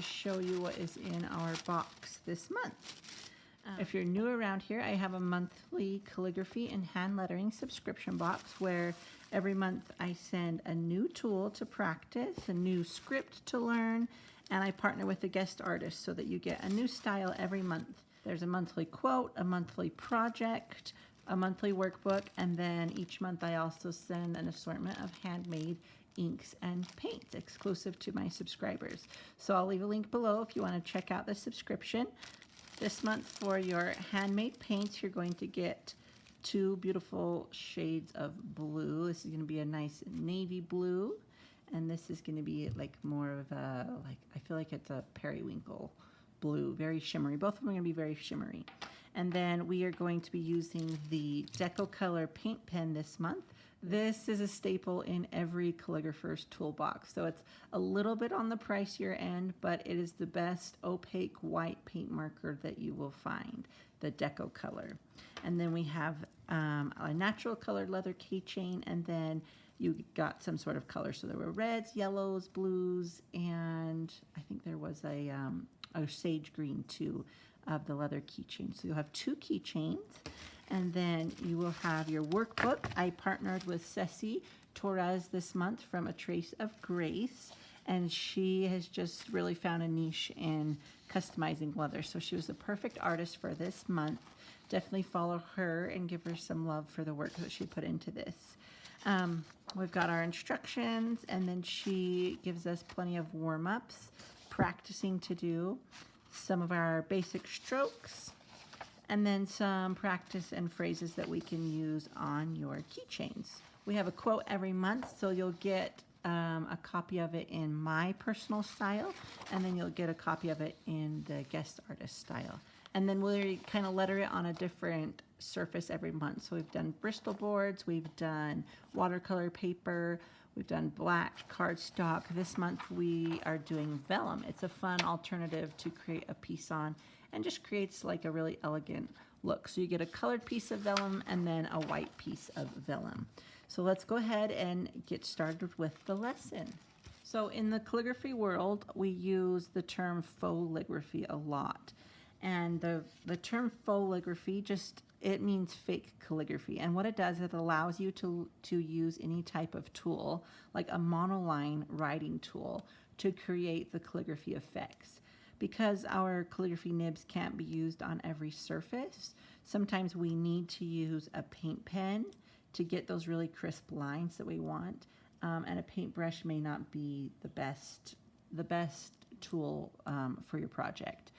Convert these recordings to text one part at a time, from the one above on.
to show you what is in our box this month. If you're new around here, I have a monthly calligraphy and hand lettering subscription box where every month I send a new tool to practice, a new script to learn, and I partner with a guest artist so that you get a new style every month. There's a monthly quote, a monthly project, a monthly workbook, and then each month I also send an assortment of handmade inks and paints exclusive to my subscribers. So I'll leave a link below if you want to check out the subscription. This month for your handmade paints, you're going to get 2 beautiful shades of blue. This is going to be a nice navy blue, and this is going to be like more of a, I feel like it's a periwinkle blue, very shimmery. Both of them are going to be very shimmery. And then we are going to be using the Decocolor paint pen this month. This is a staple in every calligrapher's toolbox. So it's a little bit on the pricier end, but it is the best opaque white paint marker that you will find, the Decocolor. And then we have a natural colored leather keychain, and then you got some sort of color. So there were reds, yellows, blues, and I think there was a sage green too of the leather keychain. So you'll have 2 keychains. And then you will have your workbook. I partnered with Cecy Torres this month from A Trace of Grace, and she has just really found a niche in customizing leather. So she was the perfect artist for this month. Definitely follow her and give her some love for the work that she put into this. We've got our instructions, and then she gives us plenty of warm-ups, practicing to do, some of our basic strokes, and then some practice and phrases that we can use on your keychains. We have a quote every month, so you'll get a copy of it in my personal style, and then you'll get a copy of it in the guest artist style. And then we'll kind of letter it on a different surface every month. So we've done Bristol boards, we've done watercolor paper, we've done black cardstock. This month we are doing vellum. It's a fun alternative to create a piece on, and just creates like a really elegant look. So you get a colored piece of vellum and then a white piece of vellum. So let's go ahead and get started with the lesson. So in the calligraphy world, we use the term Fauxligraphy a lot. And the term Fauxligraphy it means fake calligraphy. And what it does, it allows you to use any type of tool, like a monoline writing tool, to create the calligraphy effects. Because our calligraphy nibs can't be used on every surface, sometimes we need to use a paint pen to get those really crisp lines that we want. And a paintbrush may not be the best tool for your project.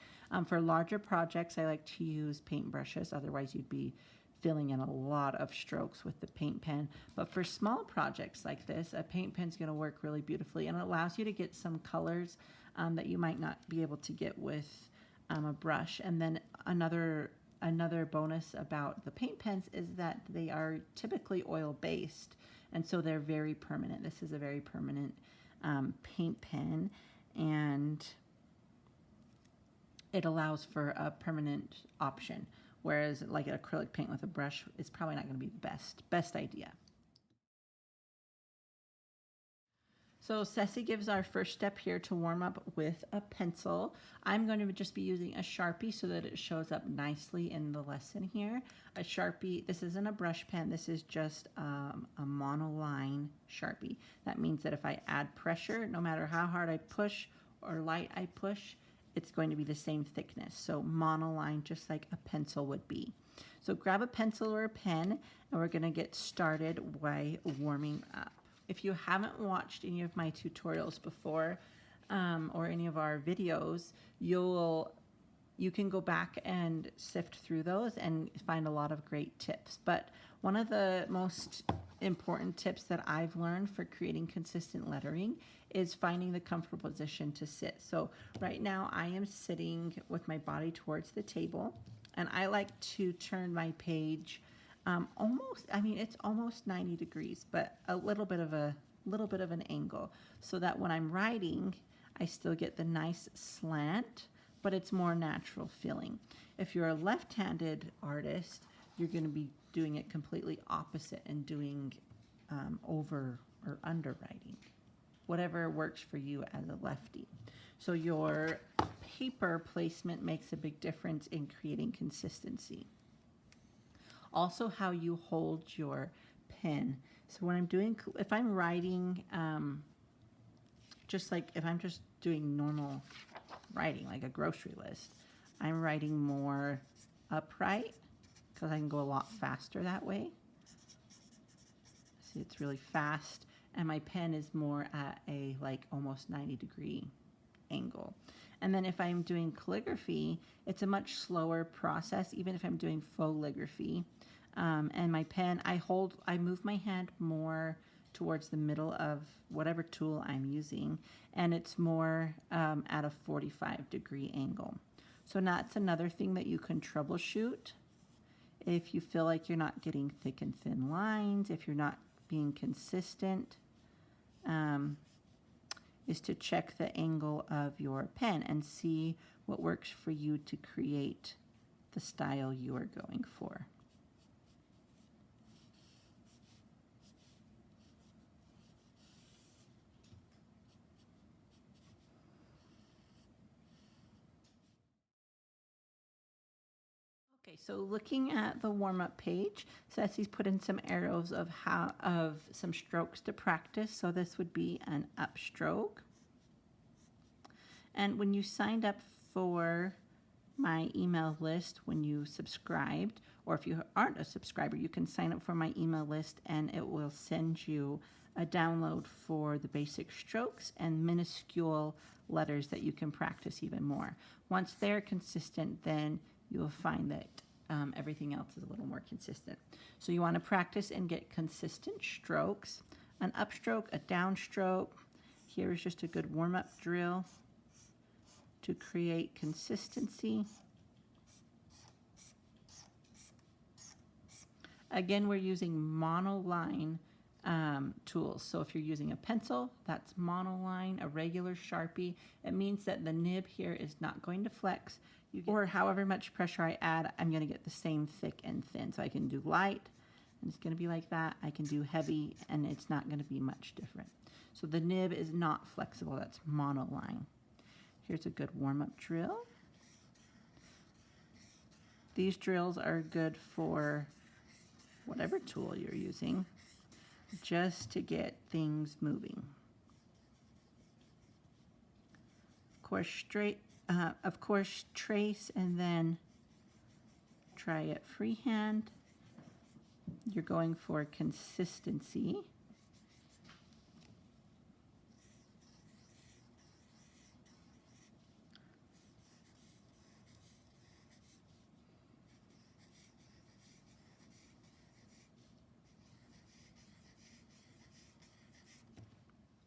For larger projects, I like to use paintbrushes. Otherwise, you'd be filling in a lot of strokes with the paint pen. But for small projects like this, a paint pen is going to work really beautifully, and it allows you to get some colors that you might not be able to get with a brush. And then another bonus about the paint pens is that they are typically oil-based, and so they're very permanent. This is a very permanent paint pen, and it allows for a permanent option, whereas like an acrylic paint with a brush is probably not going to be the best idea. So Cecy gives our first step here to warm up with a pencil. I'm going to just be using a Sharpie so that it shows up nicely in the lesson here. A Sharpie, this isn't a brush pen, this is just a monoline Sharpie. That means that if I add pressure, no matter how hard I push or light I push, it's going to be the same thickness. So monoline, just like a pencil would be. So grab a pencil or a pen, and we're going to get started by warming up. If you haven't watched any of my tutorials before, or any of our videos, you can go back and sift through those and find a lot of great tips. But one of the most important tips that I've learned for creating consistent lettering is finding the comfortable position to sit. So right now I am sitting with my body towards the table, and I like to turn my page it's almost 90 degrees, but a little bit of an angle, so that when I'm writing, I still get the nice slant, but it's more natural feeling. If you're a left-handed artist, you're going to be doing it completely opposite and doing over or under writing, whatever works for you as a lefty. So your paper placement makes a big difference in creating consistency. Also, how you hold your pen. So when I'm doing, if I'm writing, just like if I'm just doing normal writing, like a grocery list, I'm writing more upright because I can go a lot faster that way. See, it's really fast, and my pen is more at a like almost 90-degree angle. And then if I'm doing calligraphy, it's a much slower process, even if I'm doing Fauxligraphy. And my pen, I move my hand more towards the middle of whatever tool I'm using, and it's more at a 45-degree angle. So that's another thing that you can troubleshoot. If you feel like you're not getting thick and thin lines, if you're not being consistent, is to check the angle of your pen and see what works for you to create the style you are going for. Okay, so looking at the warm-up page, Cecy's put in some arrows of some strokes to practice. So this would be an upstroke. And when you signed up for my email list, when you subscribed, or if you aren't a subscriber, you can sign up for my email list and it will send you a download for the basic strokes and minuscule letters that you can practice even more. Once they're consistent, then you'll find that everything else is a little more consistent. So you want to practice and get consistent strokes. An upstroke, a downstroke. Here is just a good warm-up drill to create consistency. Again, we're using monoline tools. So if you're using a pencil, that's monoline, a regular Sharpie. It means that the nib here is not going to flex. Or however much pressure I add, I'm going to get the same thick and thin. So I can do light, and it's going to be like that. I can do heavy, and it's not going to be much different. So the nib is not flexible. That's monoline. Here's a good warm-up drill. These drills are good for whatever tool you're using, just to get things moving. Of course, trace and then try it freehand. You're going for consistency.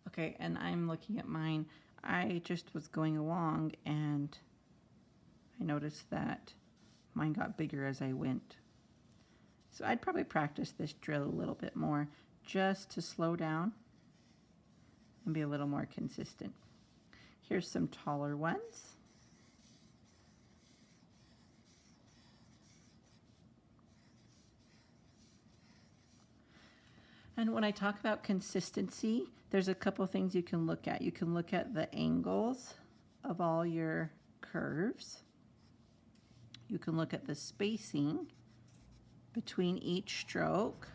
Okay, and I'm looking at mine. I just was going along and I noticed that mine got bigger as I went. So I'd probably practice this drill a little bit more just to slow down and be a little more consistent. Here's some taller ones. And when I talk about consistency, there's a couple things you can look at. You can look at the angles of all your curves. You can look at the spacing between each stroke.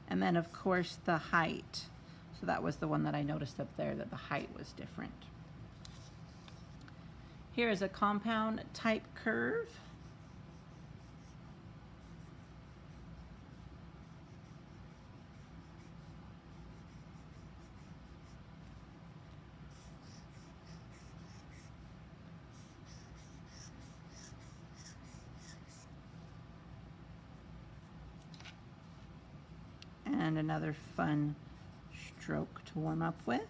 And then, of course, the height. So that was the one that I noticed up there, that the height was different. Here is a compound type curve. And another fun stroke to warm up with.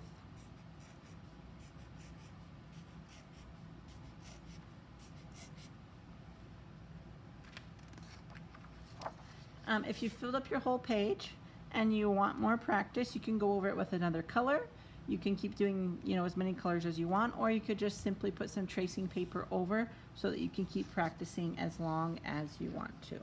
If you filled up your whole page and you want more practice, you can go over it with another color. You can keep doing, as many colors as you want, or you could just simply put some tracing paper over so that you can keep practicing as long as you want to.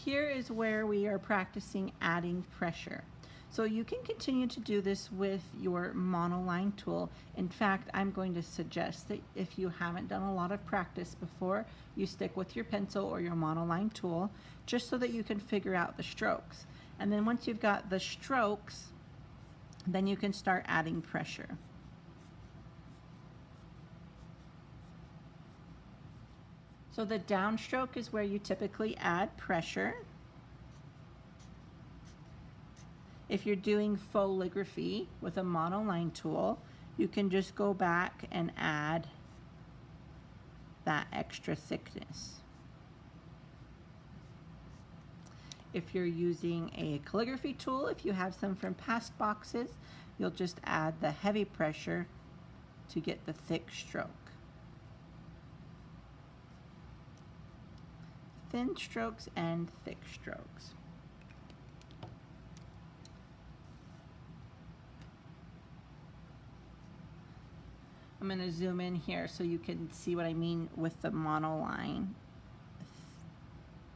here is where we are practicing adding pressure. So you can continue to do this with your monoline tool. In fact, I'm going to suggest that if you haven't done a lot of practice before, you stick with your pencil or your monoline tool, just so that you can figure out the strokes. And then once you've got the strokes, then you can start adding pressure. So the downstroke is where you typically add pressure. If you're doing Fauxligraphy with a monoline tool, you can just go back and add that extra thickness. If you're using a calligraphy tool, if you have some from past boxes, you'll just add the heavy pressure to get the thick stroke. Thin strokes and thick strokes. I'm going to zoom in here so you can see what I mean with the monoline.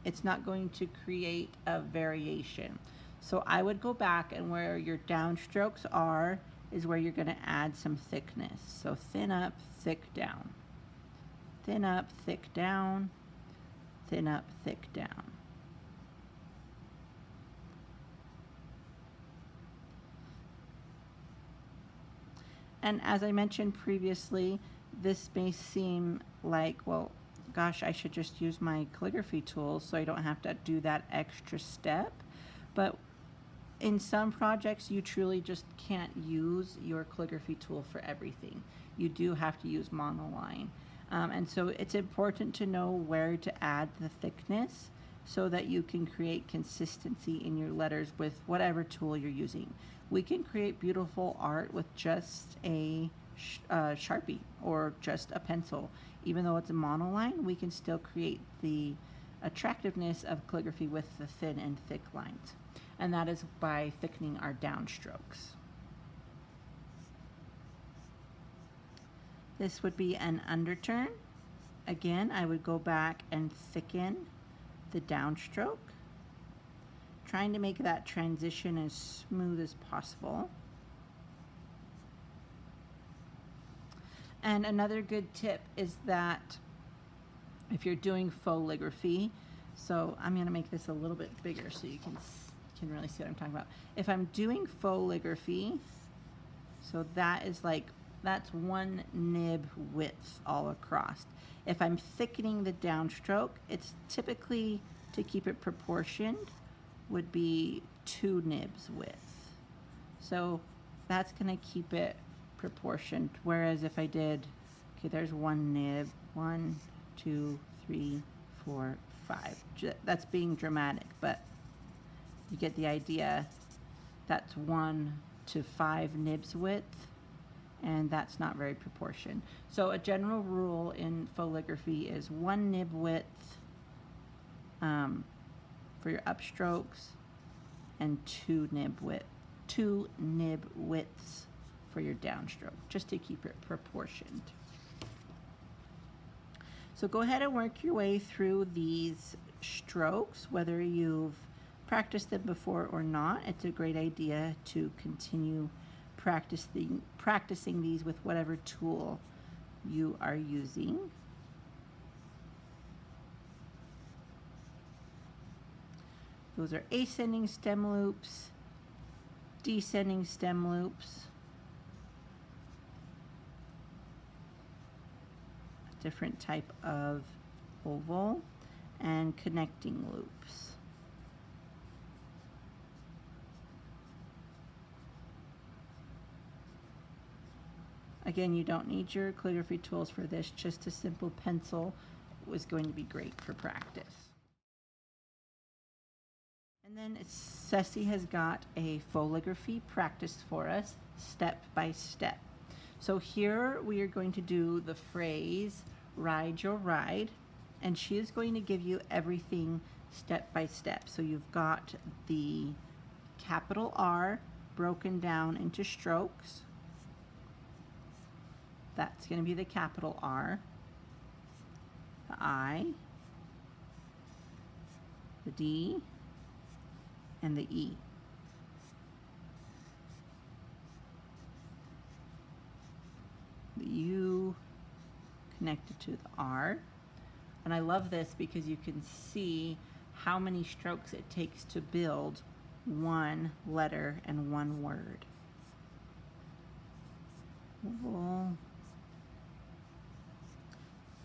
It's not going to create a variation. So I would go back, and where your downstrokes are is where you're going to add some thickness. So thin up, thick down. Thin up, thick down. Thin up, thick down. And as I mentioned previously, this may seem like, well, gosh, I should just use my calligraphy tool so I don't have to do that extra step. But in some projects, you truly just can't use your calligraphy tool for everything. You do have to use monoline. And so it's important to know where to add the thickness so that you can create consistency in your letters with whatever tool you're using. We can create beautiful art with just a Sharpie or just a pencil. Even though it's a monoline, we can still create the attractiveness of calligraphy with the thin and thick lines. And that is by thickening our downstrokes. This would be an underturn. Again, I would go back and thicken the downstroke, trying to make that transition as smooth as possible. And another good tip is that if you're doing Fauxligraphy, so I'm going to make this a little bit bigger so you can really see what I'm talking about. If I'm doing Fauxligraphy, so that is like, that's one nib width all across. If I'm thickening the downstroke, it's typically, to keep it proportioned, would be 2 nibs width. So that's going to keep it proportioned. Whereas if I did, okay, there's 1 nib, 1, 2, 3, 4, 5. That's being dramatic, but you get the idea. That's 1 to 5 nibs width, and that's not very proportioned. So a general rule in Fauxligraphy is 1 nib width for your upstrokes, and 2 nib widths for your downstroke, just to keep it proportioned. So go ahead and work your way through these strokes, whether you've practiced them before or not. It's a great idea to continue practicing these with whatever tool you are using. Those are ascending stem loops, descending stem loops, a different type of oval, and connecting loops. Again, you don't need your calligraphy tools for this, just a simple pencil was going to be great for practice. And then Cecy has got a Fauxligraphy practice for us, step by step. So here we are going to do the phrase, ride your ride, and she is going to give you everything step by step. So you've got the capital R broken down into strokes. That's going to be the capital R, the I, the D, and the E. The U connected to the R. And I love this because you can see how many strokes it takes to build one letter and one word. We'll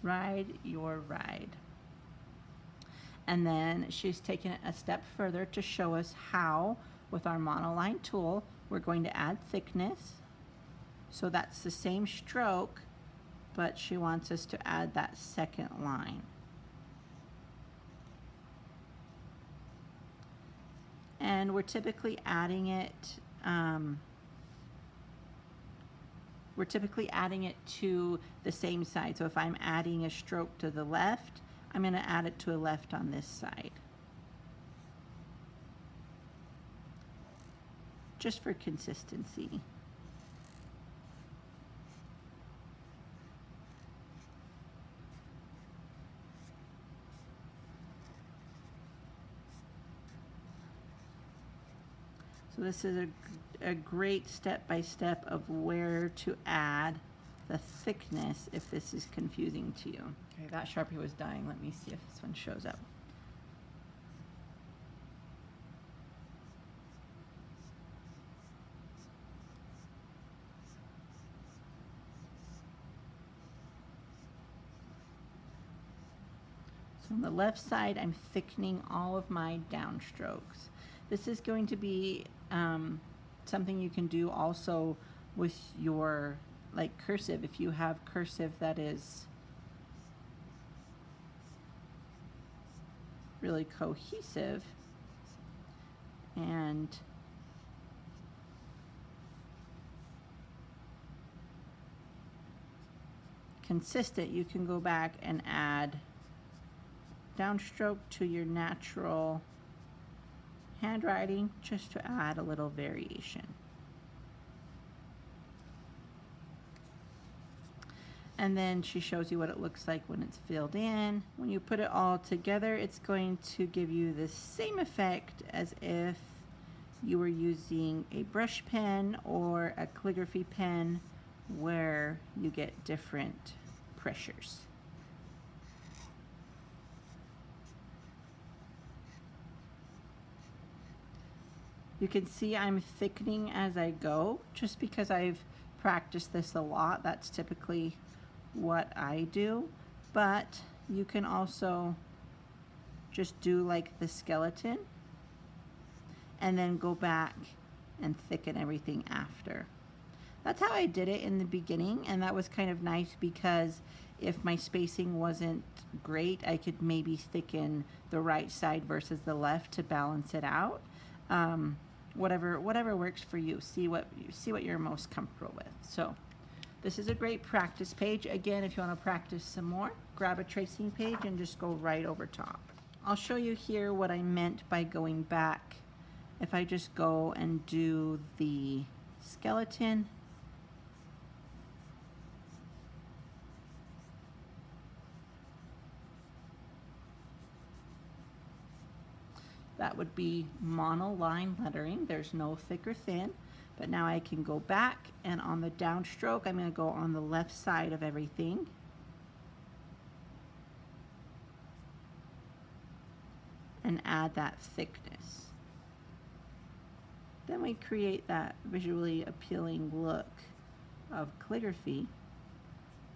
ride your ride. And then she's taken it a step further to show us how, with our monoline tool, we're going to add thickness. So that's the same stroke, but she wants us to add that second line. And we're typically adding it to the same side. So if I'm adding a stroke to the left, I'm going to add it to a left on this side. Just for consistency. So this is a great step-by-step of where to add the thickness if this is confusing to you. Okay, that Sharpie was dying. Let me see if this one shows up. So on the left side, I'm thickening all of my downstrokes. This is going to be something you can do also with your cursive. If you have cursive that is really cohesive and consistent, you can go back and add downstroke to your natural handwriting just to add a little variation. And then she shows you what it looks like when it's filled in. When you put it all together, it's going to give you the same effect as if you were using a brush pen or a calligraphy pen, where you get different pressures. You can see I'm thickening as I go, just because I've practiced this a lot. That's typically what I do, but you can also just do like the skeleton and then go back and thicken everything after. That's how I did it in the beginning, and that was kind of nice because if my spacing wasn't great, I could maybe thicken the right side versus the left to balance it out. Whatever works for you. See what you're most comfortable with. So this is a great practice page. Again, if you want to practice some more, grab a tracing page and just go right over top. I'll show you here what I meant by going back. If I just go and do the skeleton, that would be monoline lettering. There's no thick or thin. But now I can go back, and on the downstroke, I'm going to go on the left side of everything. And add that thickness. Then we create that visually appealing look of calligraphy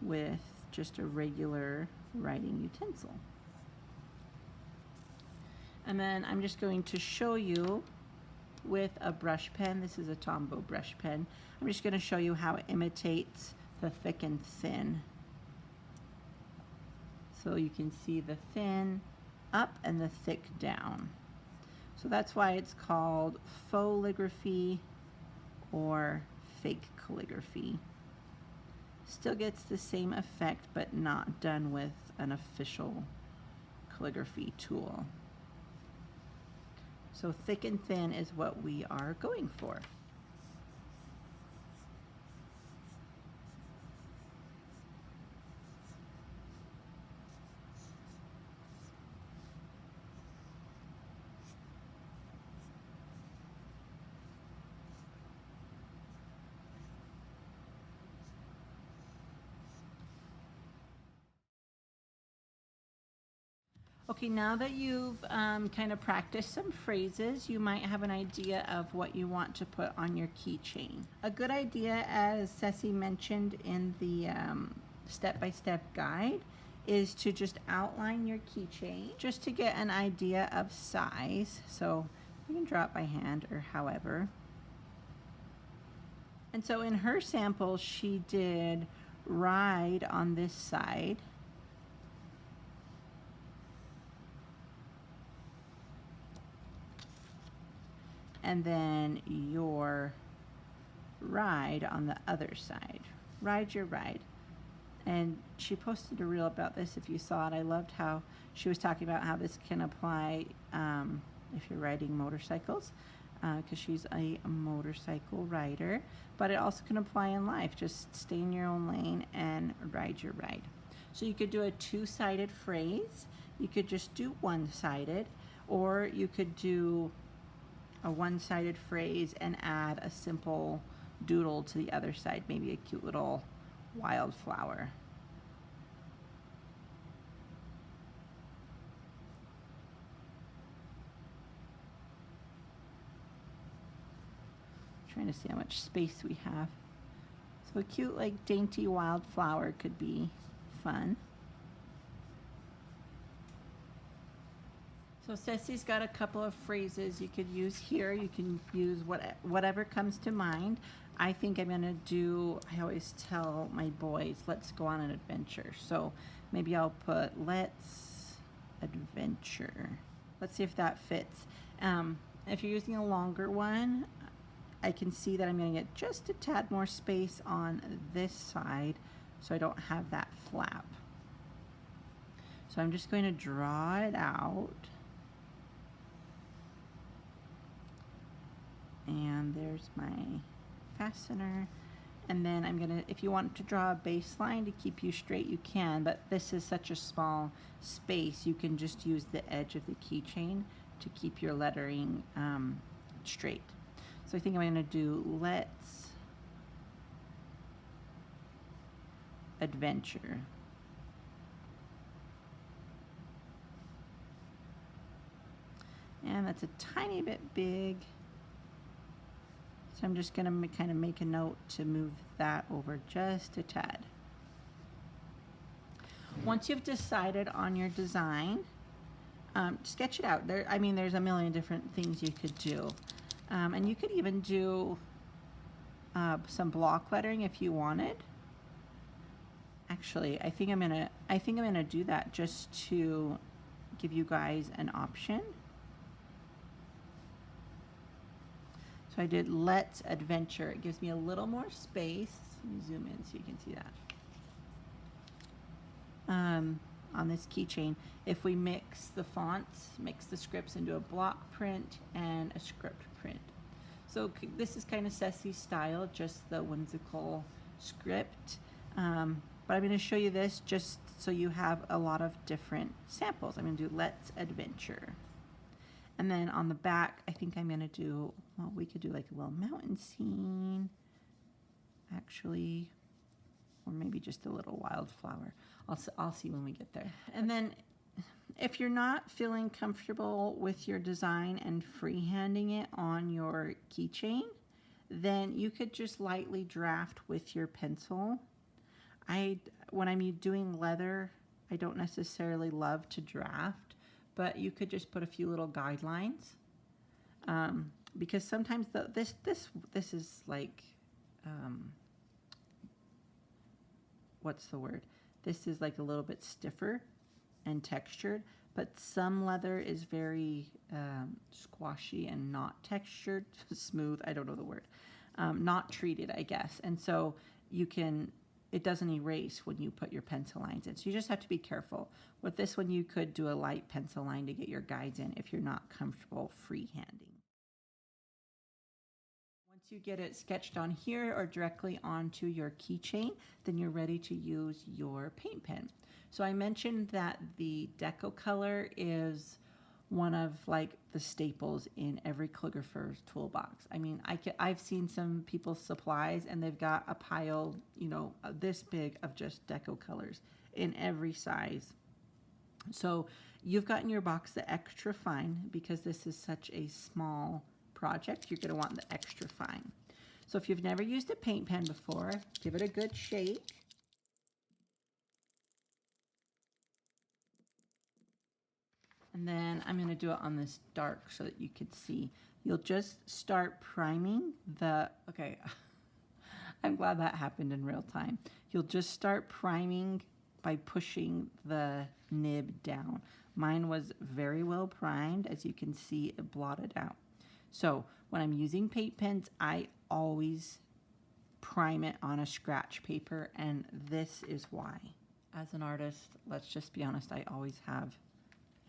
with just a regular writing utensil. And then I'm just going to show you with a brush pen. This is a Tombow brush pen. I'm just going to show you how it imitates the thick and thin. So you can see the thin up and the thick down. So that's why it's called Fauxligraphy or fake calligraphy. Still gets the same effect, but not done with an official calligraphy tool. So thick and thin is what we are going for. Okay, now that you've kind of practiced some phrases, you might have an idea of what you want to put on your keychain. A good idea, as Cecy mentioned in the step-by-step guide, is to just outline your keychain just to get an idea of size. So you can draw it by hand or however. And so in her sample, she did ride on this side. And then your ride on the other side. Ride your ride. And she posted a reel about this if you saw it. I loved how she was talking about how this can apply if you're riding motorcycles, because she's a motorcycle rider, but it also can apply in life. Just stay in your own lane and ride your ride. So you could do a two-sided phrase, you could just do one-sided, or you could do a one-sided phrase and add a simple doodle to the other side, maybe a cute little wildflower. Trying to see how much space we have. So a cute, like, dainty wildflower could be fun. So Cecy's got a couple of phrases you could use here. You can use whatever comes to mind. I think I'm gonna do, I always tell my boys, let's go on an adventure. So maybe I'll put, let's adventure. Let's see if that fits. If you're using a longer one, I can see that I'm gonna get just a tad more space on this side so I don't have that flap. So I'm just going to draw it out. And there's my fastener. And then I'm gonna, if you want to draw a baseline to keep you straight, you can, but this is such a small space, you can just use the edge of the keychain to keep your lettering straight. So I think I'm gonna do let's adventure. And that's a tiny bit big. So I'm just going to kind of make a note to move that over just a tad. Once you've decided on your design, sketch it out. There's a million different things you could do. And you could even do some block lettering if you wanted. Actually, I think I'm gonna do that just to give you guys an option. So I did let's adventure. It gives me a little more space. Let me zoom in so you can see that. On this keychain, if we mix the fonts, mix the scripts into a block print and a script print. So this is kind of Cecy's style, just the whimsical script. But I'm going to show you this just so you have a lot of different samples. I'm going to do let's adventure. And then on the back, I think I'm going to do, well, we could do like a little mountain scene, actually, or maybe just a little wildflower. I'll see when we get there. And then if you're not feeling comfortable with your design and freehanding it on your keychain, then you could just lightly draft with your pencil. When I'm doing leather, I don't necessarily love to draft, but you could just put a few little guidelines, because sometimes this is like, what's the word? This is like a little bit stiffer and textured, but some leather is very squashy and not textured, smooth, I don't know the word, not treated, I guess. And so it doesn't erase when you put your pencil lines in. So you just have to be careful. With this one, you could do a light pencil line to get your guides in if you're not comfortable freehanding. Once you get it sketched on here or directly onto your keychain, then you're ready to use your paint pen. So I mentioned that the Decocolor is one of like the staples in every calligrapher's toolbox. I mean, I've seen some people's supplies and they've got a pile, this big of just Decocolors in every size. So you've got in your box the extra fine because this is such a small project. You're going to want the extra fine. So if you've never used a paint pen before, give it a good shake. And then I'm going to do it on this dark so that you could see. You'll just start priming the, okay, I'm glad that happened in real time. You'll just start priming by pushing the nib down. Mine was very well primed. As you can see, it blotted out. So when I'm using paint pens, I always prime it on a scratch paper, and this is why. As an artist, let's just be honest, I always have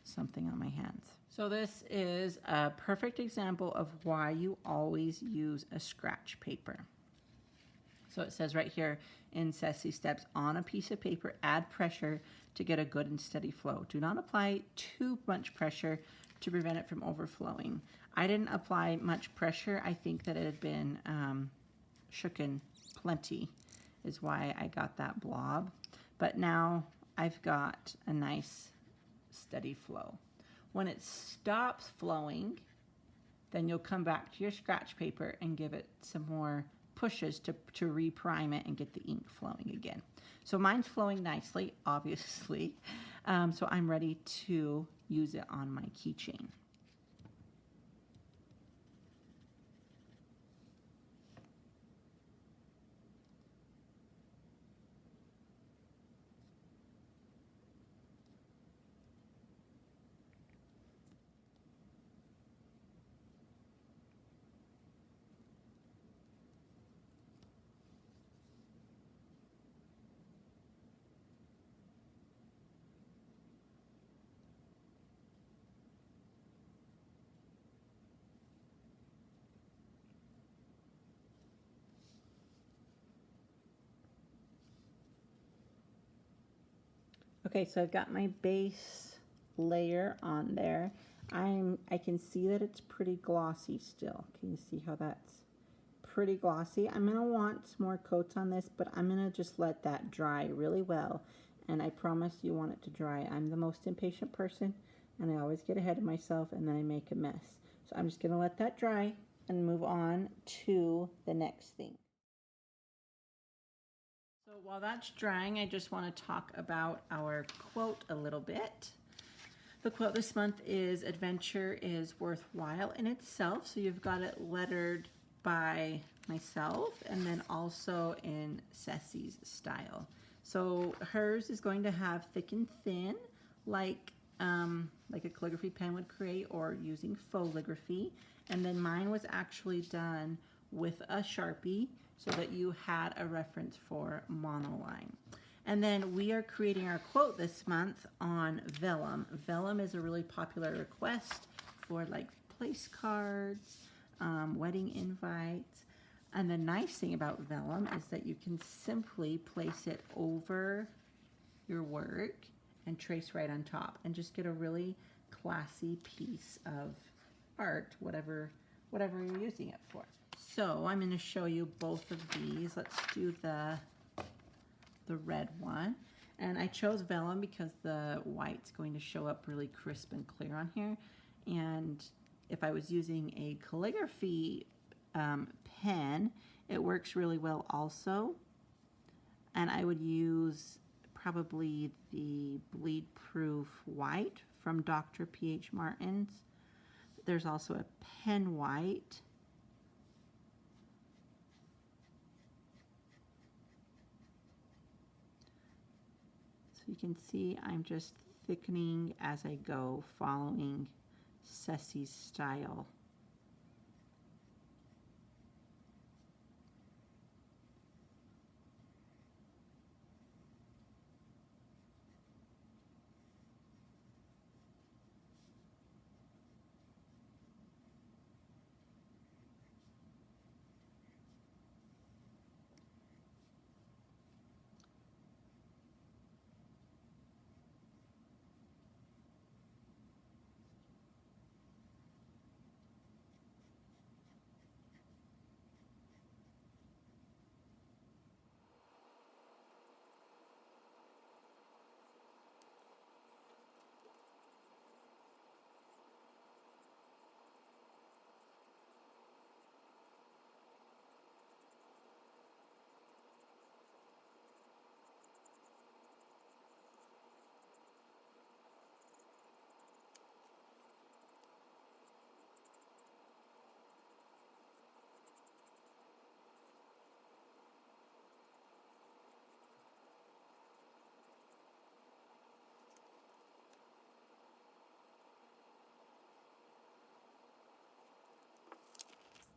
something on my hands. So this is a perfect example of why you always use a scratch paper. So it says right here in Cecy steps, on a piece of paper, add pressure to get a good and steady flow. Do not apply too much pressure to prevent it from overflowing. I didn't apply much pressure. I think that it had been shooken plenty is why I got that blob. But now I've got a nice steady flow. When it stops flowing, then you'll come back to your scratch paper and give it some more pushes to reprime it and get the ink flowing again. So mine's flowing nicely, obviously. So I'm ready to use it on my keychain. Okay, so I've got my base layer on there. I can see that it's pretty glossy still. Can you see how that's pretty glossy? I'm gonna want some more coats on this, but I'm gonna just let that dry really well. And I promise you want it to dry. I'm the most impatient person, and I always get ahead of myself, and then I make a mess. So I'm just gonna let that dry and move on to the next thing. So while that's drying, I just want to talk about our quote a little bit. The quote this month is "Adventure is worthwhile in itself." So you've got it lettered by myself and then also in Cecy's style. So hers is going to have thick and thin, like a calligraphy pen would create, or using Fauxligraphy. And then mine was actually done with a Sharpie so that you had a reference for monoline. And then we are creating our quote this month on vellum. Vellum is a really popular request for like place cards, wedding invites. And the nice thing about vellum is that you can simply place it over your work and trace right on top and just get a really classy piece of art, whatever you're using it for. So I'm going to show you both of these. Let's do the red one. And I chose vellum because the white's going to show up really crisp and clear on here. And if I was using a calligraphy pen, it works really well also. And I would use probably the bleed proof white from Dr. P.H. Martin's. There's also a pen white. So you can see I'm just thickening as I go, following Cecy's style.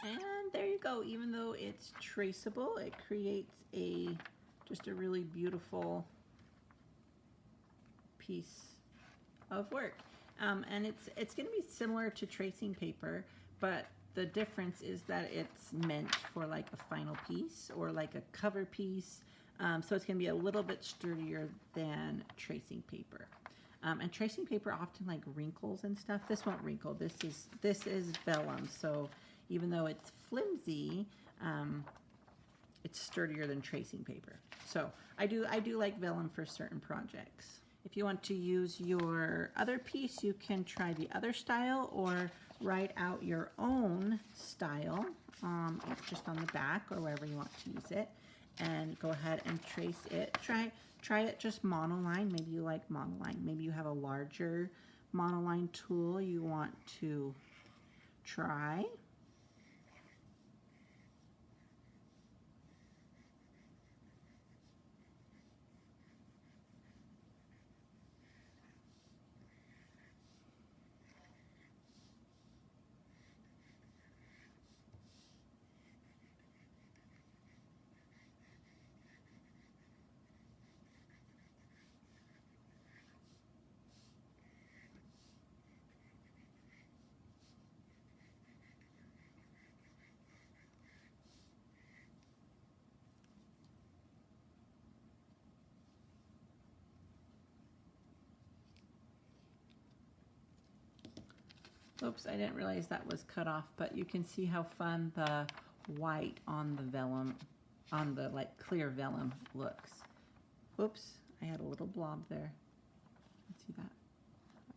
And there you go. Even though it's traceable, it creates just a really beautiful piece of work. And it's going to be similar to tracing paper, but the difference is that it's meant for like a final piece or like a cover piece. So it's going to be a little bit sturdier than tracing paper. And tracing paper often like wrinkles and stuff. This won't wrinkle. This is vellum. So even though it's flimsy, it's sturdier than tracing paper. So I do like vellum for certain projects. If you want to use your other piece, you can try the other style or write out your own style just on the back or wherever you want to use it, and go ahead and trace it. Try it just monoline. Maybe you like monoline. Maybe you have a larger monoline tool you want to try. Oops, I didn't realize that was cut off, but you can see how fun the white on the vellum, on the like clear vellum looks. Oops, I had a little blob there. See that?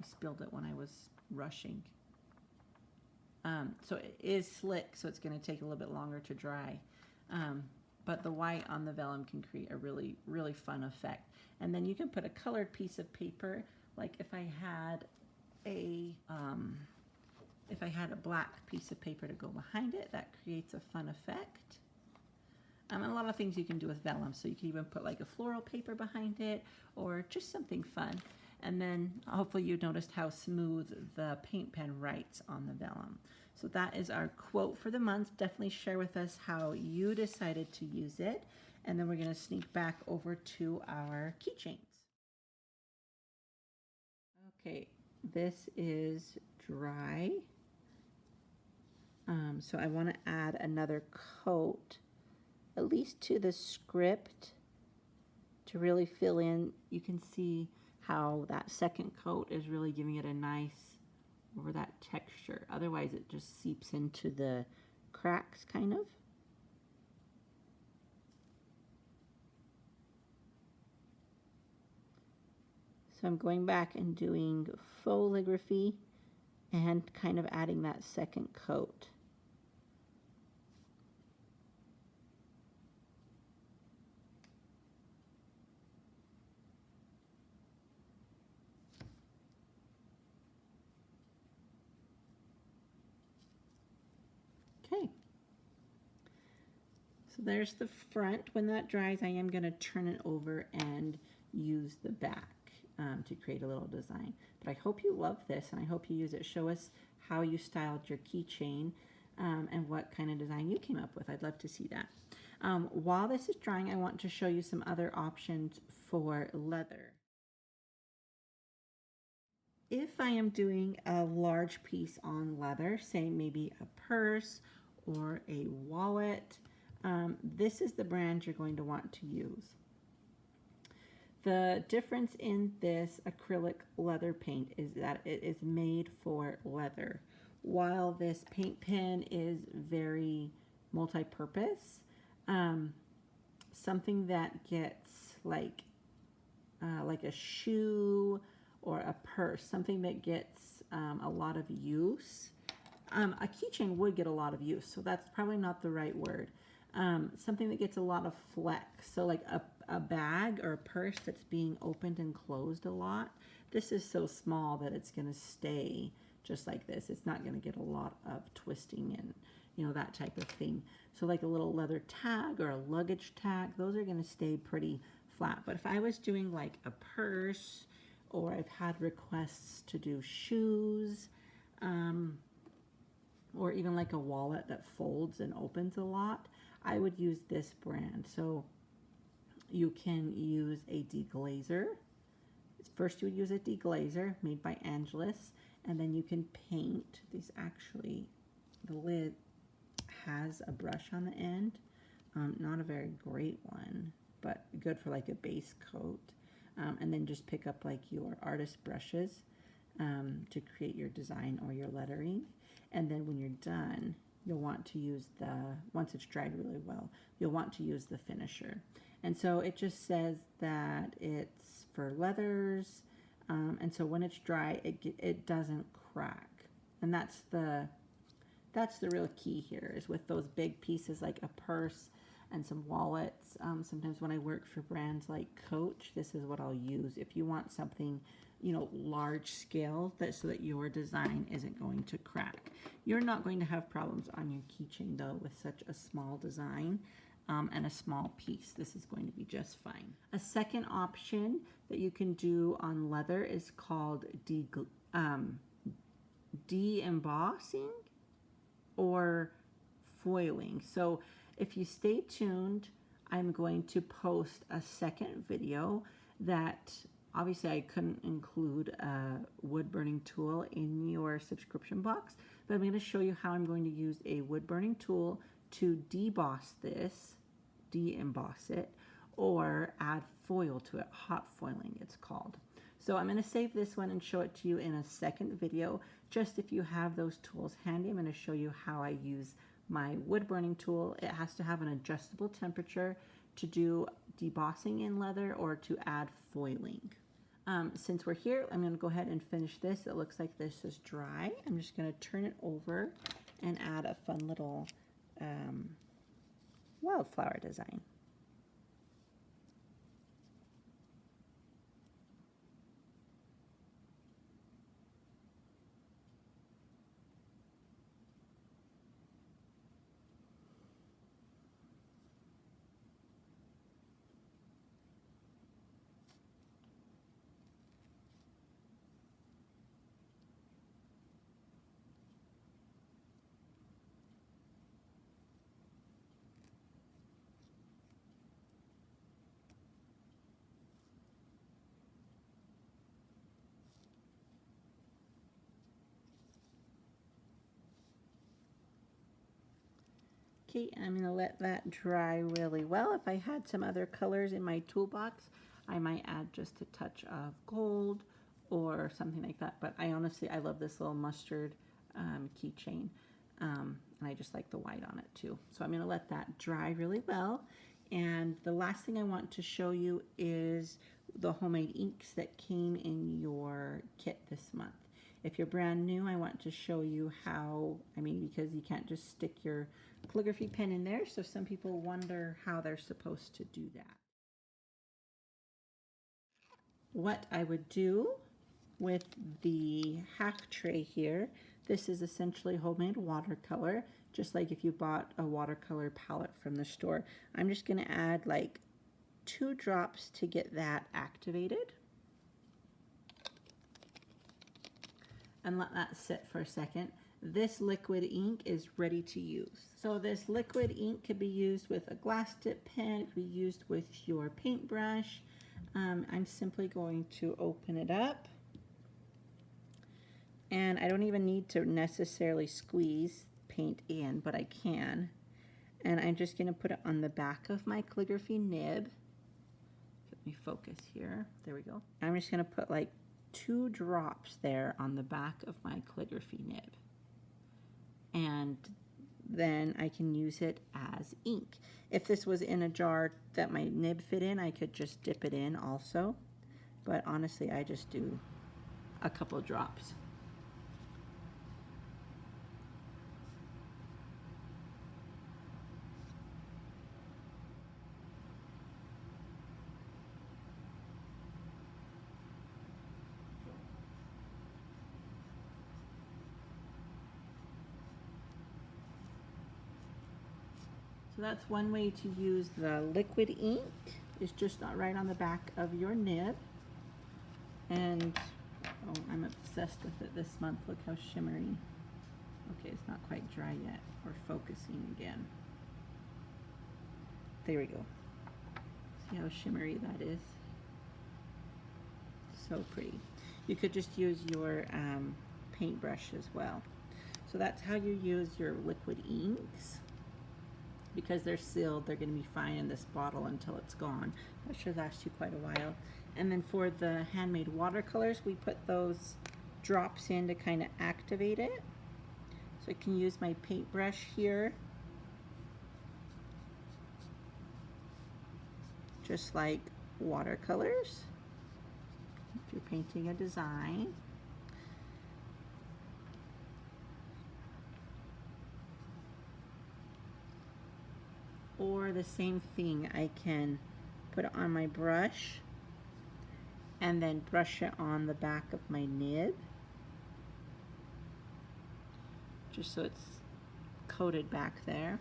I spilled it when I was rushing. So it is slick, so it's going to take a little bit longer to dry. But the white on the vellum can create a really, really fun effect. And then you can put a colored piece of paper, like if I had a black piece of paper to go behind it, that creates a fun effect. And a lot of things you can do with vellum, so you can even put like a floral paper behind it or just something fun. And then hopefully you noticed how smooth the paint pen writes on the vellum. So that is our quote for the month. Definitely share with us how you decided to use it. And then we're going to sneak back over to our keychains. Okay, this is dry. So I want to add another coat, at least to the script, to really fill in. You can see how that second coat is really giving it a nice, over that texture. Otherwise it just seeps into the cracks kind of. So I'm going back and doing Fauxligraphy and kind of adding that second coat. Okay, so there's the front. When that dries, I am going to turn it over and use the back to create a little design. But I hope you love this and I hope you use it. Show us how you styled your keychain and what kind of design you came up with. I'd love to see that. While this is drying, I want to show you some other options for leather. If I am doing a large piece on leather, say maybe a purse or a wallet, this is the brand you're going to want to use. The difference in this acrylic leather paint is that it is made for leather, while this paint pen is very multi-purpose. Something that gets like a shoe or a purse, something that gets a lot of use. A keychain would get a lot of use, so that's probably not the right word. Something that gets a lot of flex, so like a bag or a purse that's being opened and closed a lot. This is so small that it's going to stay just like this. It's not going to get a lot of twisting and, you know, that type of thing. So like a little leather tag or a luggage tag, those are going to stay pretty flat. But if I was doing like a purse, or I've had requests to do shoes, or even like a wallet that folds and opens a lot, I would use this brand. So you can use a deglazer. First you would use a deglazer made by Angelus, and then you can paint. These actually, the lid has a brush on the end. Not a very great one, but good for like a base coat. And then just pick up like your artist brushes to create your design or your lettering. And then when you're done, you'll want to use once it's dried really well, you'll want to use the finisher. And so it just says that it's for leathers, and so when it's dry, it doesn't crack. And that's the real key here, is with those big pieces like a purse and some wallets. Sometimes when I work for brands like Coach, this is what I'll use. If you want something, you know, large scale, so that your design isn't going to crack. You're not going to have problems on your keychain though with such a small design and a small piece. This is going to be just fine. A second option that you can do on leather is called de-embossing or foiling. So if you stay tuned, I'm going to post a second video that obviously I couldn't include a wood burning tool in your subscription box, but I'm going to show you how I'm going to use a wood burning tool to deboss this, de-emboss it, or add foil to it. Hot foiling it's called. So I'm going to save this one and show it to you in a second video. Just if you have those tools handy, I'm going to show you how I use my wood burning tool. It has to have an adjustable temperature to do debossing in leather or to add foiling. Since we're here, I'm going to go ahead and finish this. It looks like this is dry. I'm just going to turn it over and add a fun little wildflower design. Okay, I'm going to let that dry really well. If I had some other colors in my toolbox, I might add just a touch of gold or something like that. But I love this little mustard keychain. And I just like the white on it too. So I'm going to let that dry really well. And the last thing I want to show you is the homemade inks that came in your kit this month. If you're brand new, I want to show you how, because you can't just stick your calligraphy pen in there, so some people wonder how they're supposed to do that. What I would do with the half tray here, this is essentially homemade watercolor, just like if you bought a watercolor palette from the store. I'm just going to add like 2 drops to get that activated. And let that sit for a second. This liquid ink is ready to use. So this liquid ink could be used with a glass tip pen, it could be used with your paintbrush. I'm simply going to open it up. And I don't even need to necessarily squeeze paint in, but I can. And I'm just going to put it on the back of my calligraphy nib. Let me focus here. There we go. I'm just going to put like 2 drops there on the back of my calligraphy nib. And then I can use it as ink. If this was in a jar that my nib fit in, I could just dip it in also. But honestly, I just do a couple drops. So that's one way to use the liquid ink, is just right on the back of your nib. And oh, I'm obsessed with it this month. Look how shimmery. Okay, it's not quite dry yet. We're focusing again. There we go. See how shimmery that is? So pretty. You could just use your paintbrush as well. So that's how you use your liquid inks. Because they're sealed, they're going to be fine in this bottle until it's gone. That should last you quite a while. And then for the handmade watercolors, we put those drops in to kind of activate it. So I can use my paintbrush here, just like watercolors, if you're painting a design. Or the same thing, I can put it on my brush and then brush it on the back of my nib, just so it's coated back there.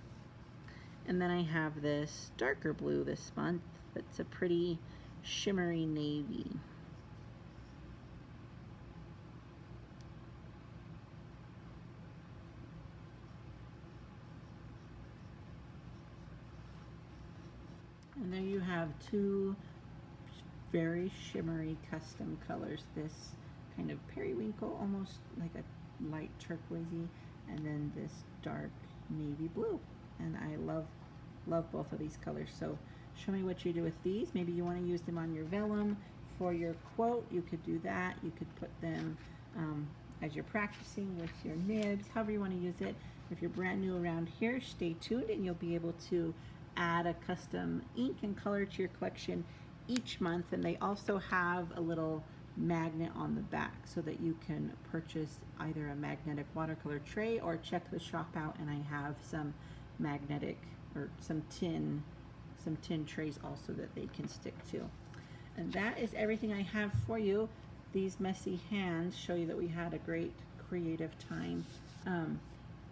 And then I have this darker blue this month that's a pretty shimmery navy. And there you have two very shimmery custom colors. This kind of periwinkle, almost like a light turquoisey, and then this dark navy blue. And I love both of these colors. So show me what you do with these. Maybe you want to use them on your vellum for your quote. You could do that. You could put them as you're practicing with your nibs, however you want to use it. If you're brand new around here, stay tuned and you'll be able to add a custom ink and color to your collection each month. And they also have a little magnet on the back so that you can purchase either a magnetic watercolor tray or check the shop out, and I have some magnetic or some tin trays also that they can stick to. And that is everything I have for you. These messy hands show you that we had a great creative time.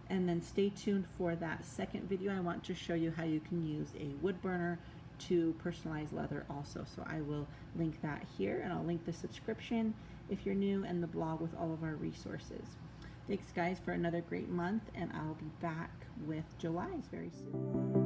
And then stay tuned for that second video. I want to show you how you can use a wood burner to personalize leather also. So I will link that here, and I'll link the subscription if you're new and the blog with all of our resources. Thanks guys for another great month, and I'll be back with July's very soon.